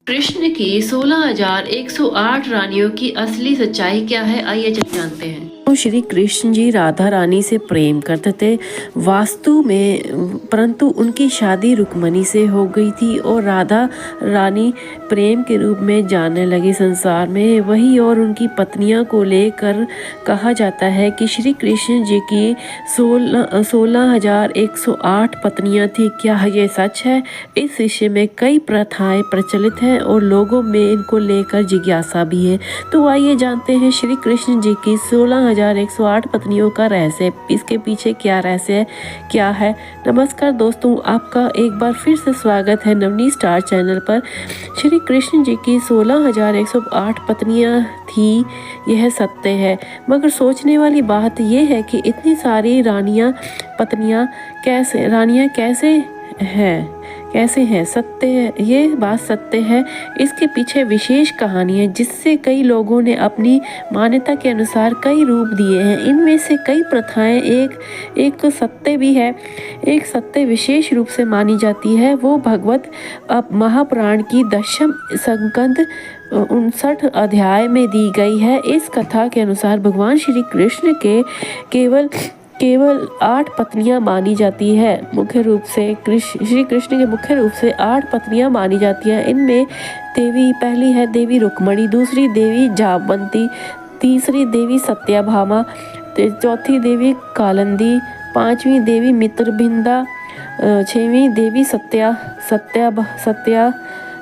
कृष्ण की 16,108 रानियों की असली सच्चाई क्या है, आइए जानते हैं। तो श्री कृष्ण जी राधा रानी से प्रेम करते थे वास्तु में, परंतु उनकी शादी रुक्मणी से हो गई थी और राधा रानी प्रेम के रूप में जानने लगी संसार में। वही और उनकी पत्नियों को लेकर कहा जाता है कि श्री कृष्ण जी की 16,108 पत्नियां थी। क्या ये सच है? इस विषय में कई प्रथाएं प्रचलित हैं और लोगों में इनको लेकर जिज्ञासा भी है। तो आइए जानते हैं श्री कृष्ण जी की 16,108 पत्नियों का रहस्य। इसके पीछे क्या रहस्य है, क्या है? नमस्कार दोस्तों, आपका एक बार फिर से स्वागत है नवनीत स्टार चैनल पर। श्री कृष्ण जी की 16,108 पत्नियां थी, यह सत्य है, मगर सोचने वाली बात यह है कि इतनी सारी पत्नियां कैसे हैं? सत्य है, ये बात सत्य है। इसके पीछे विशेष कहानी है जिससे कई लोगों ने अपनी मान्यता के अनुसार कई रूप दिए हैं। इनमें से कई प्रथाएं एक तो सत्य भी है। एक सत्य विशेष रूप से मानी जाती है, वो भगवत महापुराण की दशम स्कंद 59 अध्याय में दी गई है। इस कथा के अनुसार भगवान श्री कृष्ण के केवल 8 पत्नियां मानी जाती है। मुख्य रूप से श्री कृष्ण के मुख्य रूप से 8 पत्नियां मानी जाती हैं। इनमें पहली है देवी रुक्मणी, दूसरी देवी जामवंती, तीसरी देवी सत्यभामा, चौथी देवी कालिंदी, पांचवी देवी मित्रविंदा, छठवीं देवी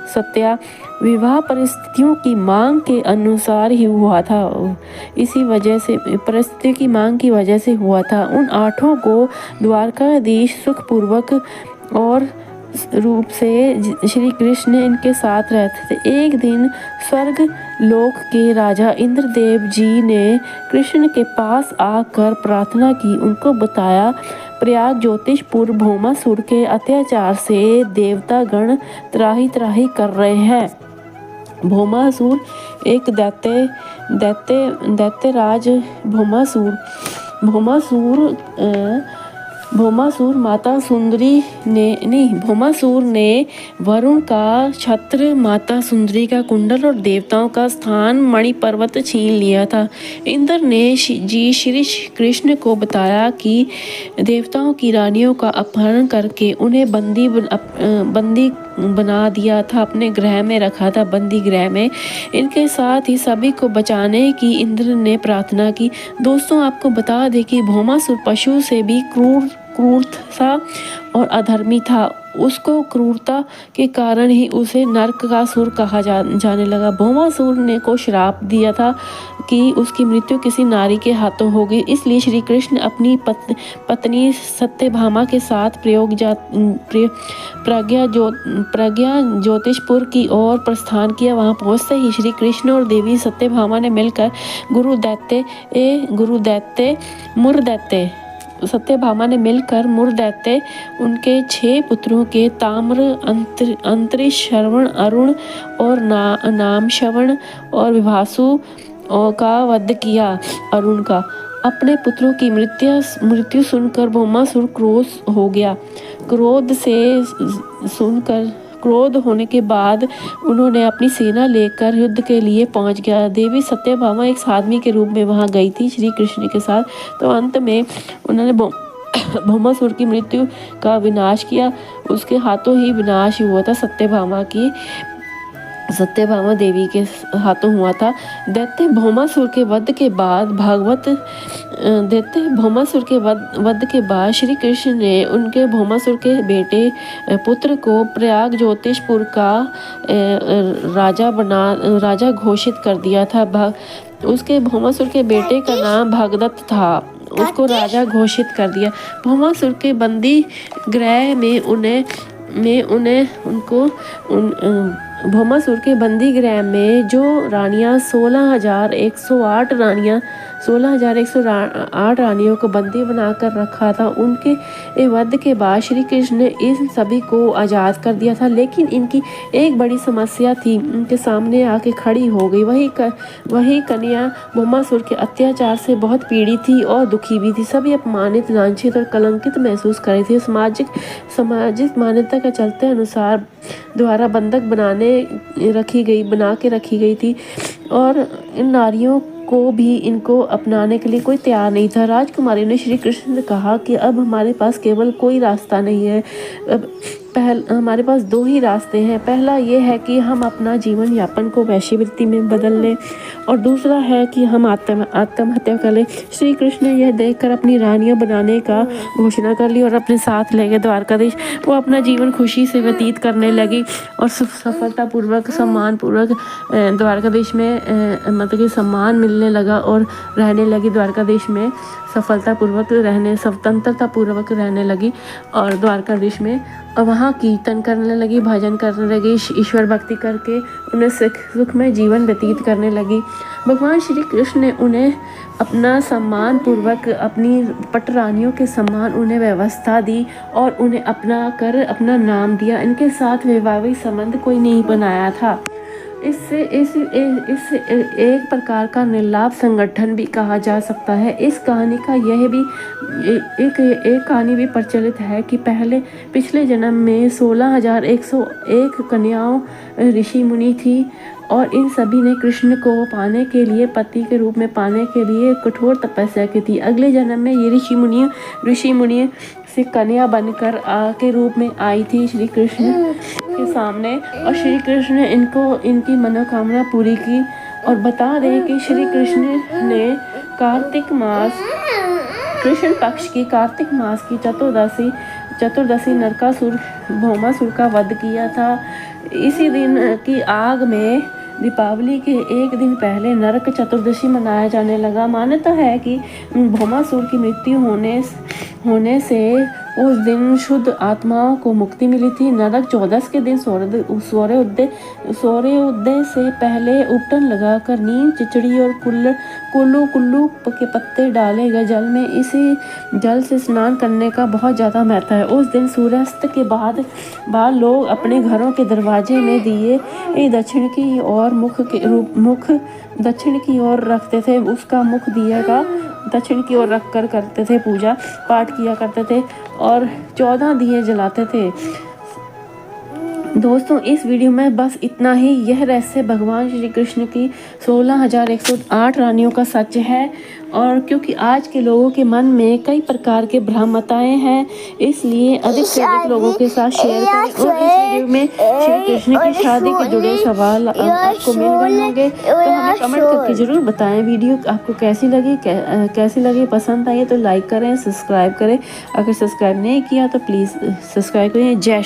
सत्या। विवाह परिस्थितियों की मांग के अनुसार ही हुआ था। इसी वजह से परिस्थिति की मांग की वजह से हुआ था। उन 8 को द्वारकाधीश सुखपूर्वक और रूप से श्री कृष्ण इनके साथ रहते थे। एक दिन स्वर्ग लोक के राजा इंद्रदेव जी ने कृष्ण के पास आकर प्रार्थना की। उनको बताया प्रयाग ज्योतिषपुर भौमासुर के अत्याचार से देवता गण त्राही त्राही कर रहे हैं। भौमासुर एक दैत्यराज भौमासुर ने वरुण का छत्र, माता सुंदरी का कुंडल और देवताओं का स्थान मणि पर्वत छीन लिया था। इंद्र ने श्री कृष्ण को बताया कि देवताओं की रानियों का अपहरण करके उन्हें बंदी बना दिया था, अपने ग्रह में रखा था, बंदी ग्रह में। इनके साथ ही सभी को बचाने की इंद्र ने प्रार्थना की। दोस्तों, आपको बता दें कि भौमासुर पशु से भी क्रूर था और अधर्मी था। उसको क्रूरता के कारण ही उसे नरक का सुर कहा जाने लगा। भौमासुर ने को श्राप दिया था कि उसकी मृत्यु किसी नारी के हाथों होगी। इसलिए श्री कृष्ण अपनी पत्नी सत्यभामा के साथ प्रज्ञा ज्योतिषपुर की ओर प्रस्थान किया। वहां पहुंचते ही श्री कृष्ण और देवी सत्यभामा ने मिलकर सत्यभामा ने मिलकर मुरदैत्य उनके 6 पुत्रों के ताम्र, अंतरिक्ष, श्रवण, अरुण और नाम श्रवण और विभासु का वध किया। अरुण का अपने पुत्रों की मृत्यु सुनकर भौमासुर क्रोध हो गया। क्रोध होने के बाद उन्होंने अपनी सेना लेकर युद्ध के लिए पहुंच गया। देवी सत्यभामा एक साध्वी के रूप में वहां गई थी श्री कृष्ण के साथ। तो अंत में उन्होंने भौमासुर की मृत्यु का विनाश किया। उसके हाथों ही विनाश हुआ था, सत्यभामा देवी के हाथों हुआ था। दैत्य भौमासुर के वध के बाद श्री कृष्ण ने उनके भौमासुर के बेटे पुत्र को प्रयाग ज्योतिषपुर का राजा घोषित कर दिया था। उसके भौमासुर के बेटे का नाम भगदत्त था। उसको राजा घोषित कर दिया। भौमासुर के बंदी ग्रह भौमासुर के बंदी गृह में जो रानियां 16,108 रानियों को बंदी बनाकर रखा था, उनके वध के बाद श्री कृष्ण ने इन सभी को आज़ाद कर दिया था। लेकिन इनकी एक बड़ी समस्या थी, उनके सामने आके खड़ी हो गई। वही कन्या भौमासुर के अत्याचार से बहुत पीड़ित थी और दुखी भी थी। सभी अपमानित, लांछित और कलंकित महसूस कर रही थी। सामाजिक मान्यता के चलते अनुसार द्वारा बंधक बनाने बना के रखी गई थी और इन नारियों को भी इनको अपनाने के लिए कोई तैयार नहीं था। राजकुमारी ने श्री कृष्ण से कहा कि अब हमारे पास केवल कोई रास्ता नहीं है, अब हमारे पास 2 ही रास्ते हैं। पहला ये है कि हम अपना जीवन यापन को वैश्यवृत्ति में बदल लें और दूसरा है कि हम आत्महत्या कर लें। श्री कृष्ण ने यह देखकर अपनी रानियां बनाने का घोषणा कर ली और अपने साथ ले गए द्वारकाधीश। वो अपना जीवन खुशी से व्यतीत करने लगी और सफलतापूर्वक सम्मानपूर्वक द्वारकाधीश में मतलब कि सम्मान मिलने लगा और रहने लगी द्वारकाधीश में स्वतंत्रतापूर्वक रहने लगी और द्वारकाधीश में वहाँ कीर्तन करने लगी, भजन करने लगी, ईश्वर भक्ति करके उन्हें सुखमय जीवन व्यतीत करने लगी। भगवान श्री कृष्ण ने उन्हें अपना सम्मान पूर्वक अपनी पटरानियों के समान उन्हें व्यवस्था दी और उन्हें अपना नाम दिया। इनके साथ वैवाहिक संबंध कोई नहीं बनाया था। इससे एक प्रकार का निर्लाभ संगठन भी कहा जा सकता है। इस कहानी का यह भी एक कहानी भी प्रचलित है कि पिछले जन्म में 16,101 कन्याओं ऋषि मुनि थी और इन सभी ने कृष्ण को पाने के लिए, पति के रूप में पाने के लिए कठोर तपस्या की थी। अगले जन्म में ये ऋषि मुनि से कन्या बनकर के रूप में आई थी श्री कृष्ण के सामने और श्री कृष्ण ने इनकी मनोकामना पूरी की। और बता दें कि श्री कृष्ण ने कृष्ण पक्ष की कार्तिक मास की चतुर्दशी नरकासुर भौमासुर का वध किया था। इसी दिन की आग में दीपावली के एक दिन पहले नरक चतुर्दशी मनाया जाने लगा। मान्यता है कि भौमासुर की मृत्यु होने से उस दिन शुद्ध आत्माओं को मुक्ति मिली थी। नरक चौदस के दिन सूर्योदय से पहले उपटन लगाकर नीम, चिचड़ी और कुल्लू के पत्ते डाले गए जल में इसी जल से स्नान करने का बहुत ज़्यादा महत्व है। उस दिन सूर्यास्त के बाद लोग अपने घरों के दरवाजे में दिए दक्षिण की ओर रखते थे। उसका मुख दिए का दक्षिण की ओर रख कर करते थे, पूजा पाठ किया करते थे और 14 दिए जलाते थे। दोस्तों, इस वीडियो में बस इतना ही। यह रहस्य भगवान श्री कृष्ण की 16,108 रानियों का सच है और क्योंकि आज के लोगों के मन में कई प्रकार के भ्रामताएं हैं, इसलिए अधिक से अधिक लोगों के साथ शेयर करें। और इस वीडियो में श्री कृष्ण की शादी के जुड़े सवाल आपको मिल गए होंगे, तो हमें कमेंट करके जरूर बताएं। वीडियो आपको कैसी लगी, पसंद आई तो लाइक करें, सब्सक्राइब करें। अगर सब्सक्राइब नहीं किया तो प्लीज़ सब्सक्राइब करें। जय